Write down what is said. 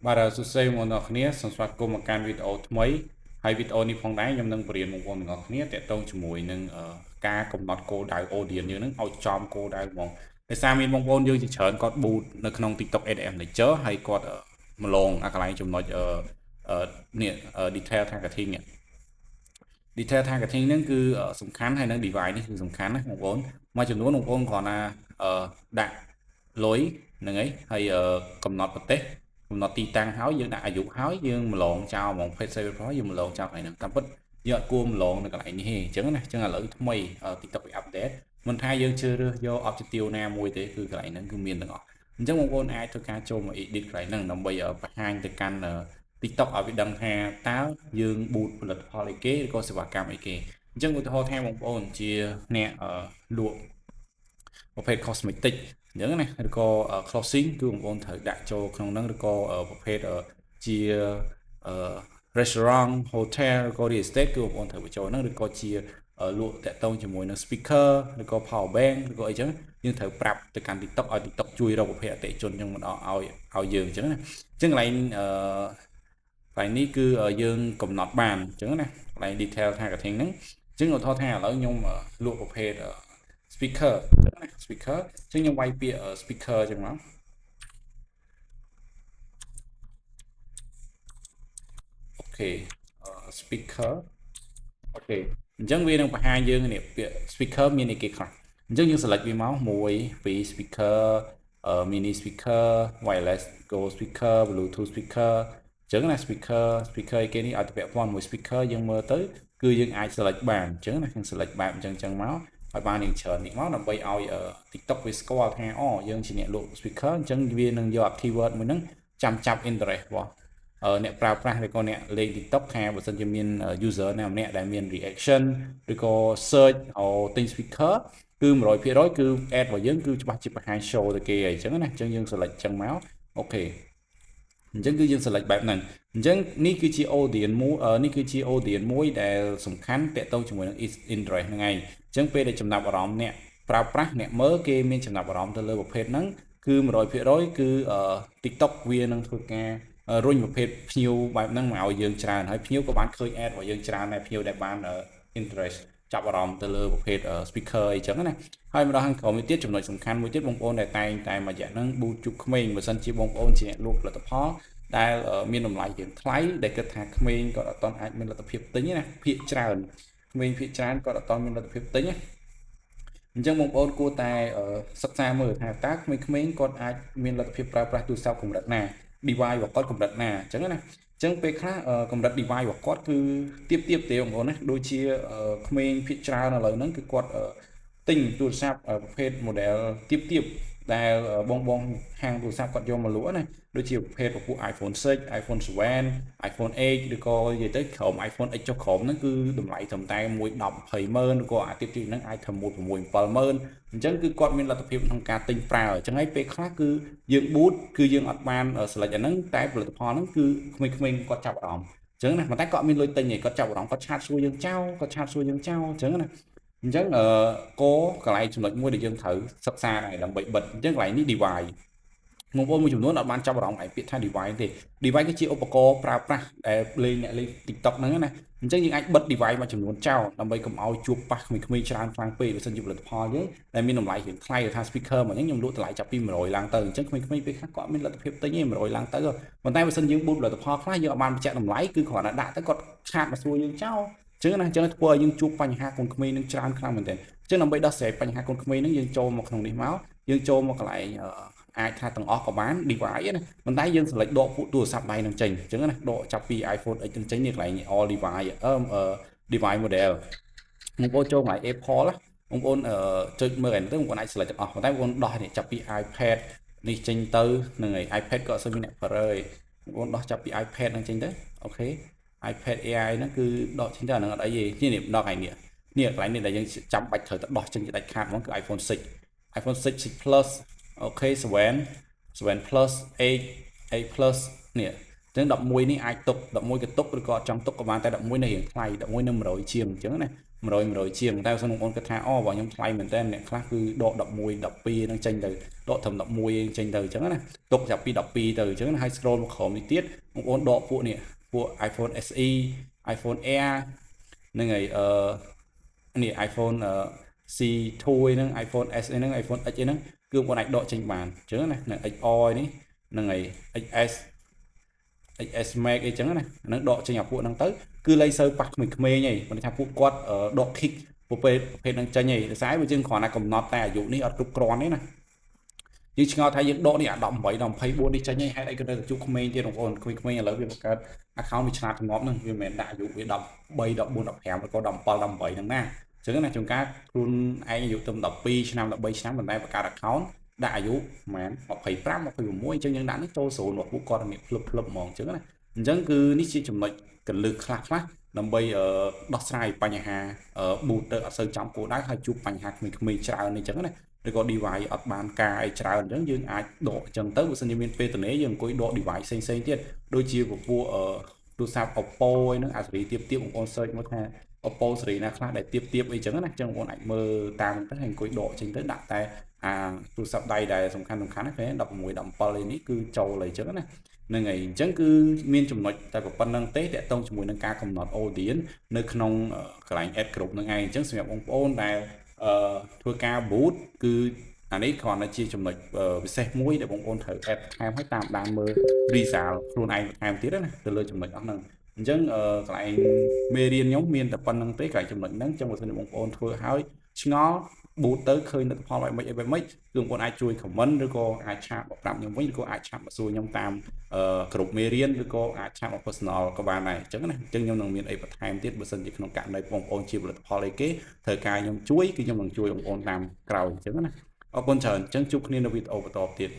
បាទសួស្តីមកអ្នកគ្នាសូមស្វាគមន៍មកកាន់វីដេអូថ្មីហើយវីដេអូនេះផងដែរខ្ញុំនឹងបរៀនបងប្អូនទាំងអស់គ្នាទាក់ទងជាមួយនឹងការកំណត់គោលដៅ audience យើងនឹងឲ្យចំគោលដៅហ្មងដោយសារមានបងប្អូនយើងជាច្រើនគាត់ boot នៅក្នុង TikTok ADM Manager ហើយគាត់ម្លងអាកន្លែងចំណុចនេះ detail targeting នេះ detail targeting ហ្នឹងគឺសំខាន់ហើយនឹង device នេះគឺសំខាន់ណាបងប្អូនមួយចំនួនបងប្អូនគ្រាន់តែដាក់លុយហ្នឹងហើយកំណត់ប្រទេសកំណត់ទីតាំងហើយយើងដាក់អាយុហើយយើងម្លងចោលហ្មង page save របស់យើងម្លងចោលកន្លែងហ្នឹងតាមពិតយើងអត់គួរម្លងនៅកន្លែងនេះទេអញ្ចឹងណាអញ្ចឹងឥឡូវថ្មី TikTok វា update មិនថាយើងជ្រើសរើសយក objective ណាមួយទេគឺកន្លែងហ្នឹងគឺមានទាំងអស់អញ្ចឹងបងប្អូនអាចធ្វើការចូលមក edit កន្លែងហ្នឹងដើម្បីបង្ហាញទៅកាន់ TikTok ឲ្យវាដឹងថាតើយើង boot ផលិតផលអីគេឬក៏សេវាកម្មអីគេអញ្ចឹងឧទាហរណ៍ថាបងប្អូនជាអ្នកលក់ប្រភេទ cosmetic អញ្ចឹងណាឬក៏ clothing គឺបងប្អូនត្រូវដាក់ចូលក្នុងហ្នឹងឬក៏ប្រភេទជា restaurant hotel ឬក៏ real estate គឺបងប្អូនត្រូវបញ្ចូលហ្នឹងឬក៏ជាលក់តាក់ទងជាមួយនឹង speaker ឬក៏ power bank ឬក៏អីចឹងយើងត្រូវប្រាប់ទៅកាន់ TikTok ឲ្យ TikTok ជួយរកប្រភេទអតិថិជនចឹងមកដល់ឲ្យយើងអញ្ចឹងណាអញ្ចឹងកន្លែងនេះគឺយើងកំណត់បានអញ្ចឹងណាកន្លែង detail targeting ហ្នឹងអញ្ចឹងឧទាហរណ៍ថាឥឡូវខ្ញុំលក់ប្រភេទ speaker អញ្ចឹងណា speaker អញ្ចឹងខ្ញុំវាយពាក្យ speaker អញ្ចឹងមកអូខេ speaker អូខេអញ្ចឹងវានឹងបង្ហាញយើងនេះពាក្យ speaker មានអីគេខ្លះអញ្ចឹងយើង select វាមក1 2 speaker mini speaker wireless go speaker bluetooth speaker អញ្ចឹងណា speaker អីគេនេះឲ្យទៅពាក់ព័ន្ធមួយ speaker យើងមើលទៅគឺយើងអាច select បានអញ្ចឹងណាយើង select បែបអញ្ចឹងមកឲ្យបានយើងច្រើននេះមកដើម្បីឲ្យ TikTok វាស្គាល់ថាអូយើងជាអ្នកលក់ speaker អញ្ចឹងវានឹងយក keyword មួយហ្នឹងចាំចាប់ interest របស់អ្នកប្រើប្រាស់ឬក៏អ្នកលេង TikTok ថាបើសិនជាមាន user ណាម្នាក់ដែលមាន reaction ឬក៏ search ទិញ speaker គឺ 100% គឺ ad របស់យើងគឺច្បាស់ជាបង្ហាញ show ទៅគេអញ្ចឹងណាអញ្ចឹងយើង select អញ្ចឹងមកអូខេអញ្ចឹងគឺយើង select បែបហ្នឹងអញ្ចឹងនេះគឺជា audience មួយនេះគឺជា audience មួយដែលសំខាន់តាក់ទងជាមួយនឹង interest ហ្នឹងឯងអញ្ចឹងពេលដែលចំណាប់អារម្មណ៍អ្នកប្រើប្រាស់អ្នកមើលគេមានចំណាប់អារម្មណ៍ទៅលើប្រភេទហ្នឹងគឺ 100% គឺ TikTok វានឹងធ្វើការរុញប្រភេទភ្ញៀវបែបហ្នឹងមកឲ្យយើងច្រើនហើយភ្ញៀវក៏បានឃើញ ad របស់យើងច្រើនដែរភ្ញៀវដែលបាន interest ចាប់អារម្មណ៍ទៅលើប្រភេទ speaker អីចឹងណាហើយម្ដងខាងក្រោមនេះទៀតចំណុចសំខាន់មួយទៀតបងប្អូនដែលតែងតែមួយរយៈហ្នឹង boot ជប់ក្មេងបើសិនជាបងប្អូនជាអ្នកលក់ផលិតផលដែលមានតម្លៃជាងថ្លៃដែលគិតថាក្មេងគាត់អត់ទាន់អាចមានលទ្ធភាពទិញណាភាគច្រើនក្មេងភាគច្រើនគាត់អត់ទាន់មានលទ្ធភាពទិញណាអញ្ចឹងបងប្អូនគួរតែសិក្សាមើលថាតើក្មេងៗគាត់អាចមានលទ្ធភាពប្រើប្រាស់ទូរស័ព្ទកម្រិតណា device របស់គាត់កម្រិតណាអញ្ចឹងណាអញ្ចឹងពេលខ្លះកម្រិត device របស់គាត់គឺទៀបទេបងប្អូនណាដូចជាក្មេងភាគច្រើនឥឡូវហ្នឹងគឺគាត់ទិញទូរស័ព្ទប្រភេទ model ទៀបដែលបងហាងទូរស័ព្ទគាត់យកមកលក់ណាដូចជាប្រភេទពួក iPhone 6 iPhone 7 iPhone 8ឬក៏និយាយទៅក្រោម iPhone X ចុះក្រោមហ្នឹងគឺតម្លៃត្រឹមតែ1 10 20ម៉ឺនឬក៏អាទៀបហ្នឹងអាចធ្វើ1 6 7ម៉ឺនអញ្ចឹងគឺគាត់មានលទ្ធភាពក្នុងការទិញប្រើអញ្ចឹងហើយពេលខ្លះគឺយើង boot គឺយើងអត់បាន select អាហ្នឹងតែផលិតផលហ្នឹងគឺក្មេងៗគាត់ចាប់អារម្មណ៍អញ្ចឹងណាប៉ុន្តែគាត់មានលុយទិញឯងគាត់ចាប់អារម្មណ៍គាត់ឆាតសួរយើងចោលគាត់ឆាតសួរយើងចោលអញ្ចឹងណាអញ្ចឹងកន្លែងចំណុចមួយដែលយើងត្រូវសិក្សាដែរដើម្បីបិទអញ្ចឹងកន្លែងនេះ device បងប្អូនមួយចំនួនអត់បានចាប់អារម្មណ៍ឯពាក្យថា device ទេ device គឺជាឧបករណ៍ប្រើប្រាស់ដែលអ្នកលេង TikTok ហ្នឹងណាអញ្ចឹងយើងអាចបិទ device មួយចំនួនចោលដើម្បីកុំឲ្យជួបប៉ះក្មេងៗច្រើនខ្លាំងពេកបើសិនជាផលិតផលយើងដែលមានតម្លៃជាងថ្លៃថា speaker មកអញ្ចឹងខ្ញុំលក់តម្លៃចាប់ពី100ឡើងទៅអញ្ចឹងក្មេងៗពេលខ្លះគាត់មានលទ្ធភាពទិញឯង100ឡើងទៅប៉ុន្តែបើសិនយើង boot ផលិតផលខ្លះយើងអត់បានបញ្ជាក់តម្លៃគឺគ្រាន់តែដាក់ទៅគាត់ឆាតមកសួរយើងចោលអញ្ចឹងណាអញ្ចឹងធ្វើឲ្យយើងជួបបញ្ហាកូនក្មេងនឹងច្រើនខ្លាំងមែនទែនអញ្ចឹងដើម្បីដោះស្រាយបញ្ហាកូនក្មេងនឹងយើងចូលមកក្នុងនេះមកយើងចូលមកកន្លែងអាចថាទាំងអស់ក៏បាន device ណាប៉ុន្តែយើង select ដកពួកទូរស័ព្ទដៃនឹងចេញអញ្ចឹងណាដកចាប់ពី iPhone X នឹងចេញនេះកន្លែង all device device model បងប្អូនចូលកន្លែង Apple ណាបងប្អូនចុចមើលឯនេះទៅបងប្អូនអាច select ទាំងអស់ប៉ុន្តែបងប្អូនដោះនេះចាប់ពី iPad នេះចេញទៅហ្នឹងហើយ iPad ក៏អត់សូវមានអ្នកប្រើទេបងប្អូនដោះចាប់ពី iPad នឹងចេញទៅអូខេ iPad AI ហ្នឹងគឺដកចេញទៅអាហ្នឹងអត់អីទេនេះដកឯនេះនេះកន្លែងនេះដែលយើងចាំបាច់ត្រូវទៅដោះចេញជាដាច់ខាតហ្មងគឺ iPhone 6 iPhone 6 6 Plus អូខេ7 Plus 8 Plus នេះអញ្ចឹង11នេះអាចទុក11ក៏ទុកឬក៏អត់ចង់ទុកក៏បានតែ11នៅរៀងថ្លៃ11នៅ100ជាងអញ្ចឹងណា 100ជាងតែបើសិនបងប្អូនគិតថាអូបើខ្ញុំថ្លៃមែនតើអ្នកខ្លះគឺដក11 12នឹងចេញទៅដកត្រឹម11ចេញទៅអញ្ចឹងណាទុកចាប់ពី12ទៅអញ្ចឹងហើយ scroll មកក្រោមនេះទៀតបងប្អូនដកពួកនេះពួក iPhone SE iPhone Air នឹងហើយនេះ iPhone C2 ហ្នឹង iPhone S ហ្នឹង iPhone X ហ្នឹងគឺបងប្អូនអាចដកចេញបានអញ្ចឹងណានៅ XR នេះនឹងហើយ XS Max អីចឹងណាហ្នឹងដកចេញអាពួកហ្នឹងទៅគឺលែងសូវប៉ះក្មេងៗហីមិនថាពួកគាត់ដក kick ប្រភេទហ្នឹងចេញហីដោយសារវាយើងគ្រាន់តែកំណត់តែអាយុនេះអត់គ្រប់គ្រាន់ទេណាយើងឆ្ងល់ថាយើងដកនេះអា18ដល់24នេះចេញហីហេតុអីក៏នៅជួបក្មេងទៀតបងប្អូនក្មេងៗឥឡូវវាបង្កើត account វាឆ្លាតងាប់ហ្នឹងវាមិនមែនដាក់អាយុវា13 14 15ឬក៏17 18ហ្នឹងណាអញ្ចឹងណាជួនកាលខ្លួនឯងអាយុទៅ12ឆ្នាំ13ឆ្នាំប៉ុន្តែបង្កើត account ដាក់អាយុប្រហែល25 26អញ្ចឹងយើងដាក់នេះចូល0របស់ពួកគាត់នេះភ្លឹបហ្មងអញ្ចឹងណាអញ្ចឹងគឺនេះជាចំណុចកលឹះខ្លះដើម្បីដោះស្រាយបញ្ហា booter អត់សូវចំគោលដៅហើយជួបបញ្ហាក្មេងៗច្រើនអញ្ចឹងណាឬក៏ device អត់បានការអីច្រើនអញ្ចឹងយើងអាចដកអញ្ចឹងទៅបើសិនជាមានពេលទំនេរយើងអង្គុយដក device ផ្សេងៗទៀតដូចជាពពួកទូរស័ព្ទ Oppo អីហ្នឹងអាសេរីទៀបបងប្អូន search មើលថា Oppo សេរីណាខ្លះដែលទៀបអីចឹងណាអញ្ចឹងបងប្អូនអាចមើលតាមទៅហើយអង្គុយដកចេញទៅដាក់តែទូរស័ព្ទដៃដែលសំខាន់ហ្នឹងគេ16 17នេះគឺចូលអីចឹងណាហ្នឹងហើយអញ្ចឹងគឺមានចំណុចតែប៉ុណ្្នឹងទេតាក់ទងជាមួយនឹងការកំណត់ audience នៅក្នុងកន្លែង ad group ហ្នឹងឯងអញ្ចឹងសម្រាប់បងប្អូនដែលធ្វើការ boot គឺអានេះគ្រាន់តែជាចំណុចពិសេសមួយដែលបងប្អូនត្រូវ add ថែមឲ្យតាមដានមើល result ខ្លួនឯងថែមទៀតណាទៅលើចំណុចអស់ហ្នឹងអញ្ចឹងកន្លែងមេរៀនខ្ញុំមានតែប៉ុណ្្នឹងទេកន្លែងចំណុចហ្នឹងអញ្ចឹងបើសិនបងប្អូនធ្វើឲ្យឆ្ងល់ boot ទៅឃើញលទ្ធផលឲ្យមិនគឺបងប្អូនអាចជួយ comment ឬក៏អាចឆាតមកប្រាប់ខ្ញុំវិញឬក៏អាចឆាតមកសួរខ្ញុំតាមក្រុមមេរៀនឬក៏អាចឆាតមក personal ក៏បានដែរអញ្ចឹងណាអញ្ចឹងខ្ញុំនឹងមានអីបន្ថែមទៀតបើសិនជាក្នុងករណីបងប្អូនជាផលិតផលអីគេត្រូវការខ្ញុំជួយគឺខ្ញុំនឹងជួយបងប្អូនតាមក្រោយអញ្ចឹងណាអរគុណច្រើនអញ្ចឹងជួបគ្នានៅវីដេអូបន្តទៀត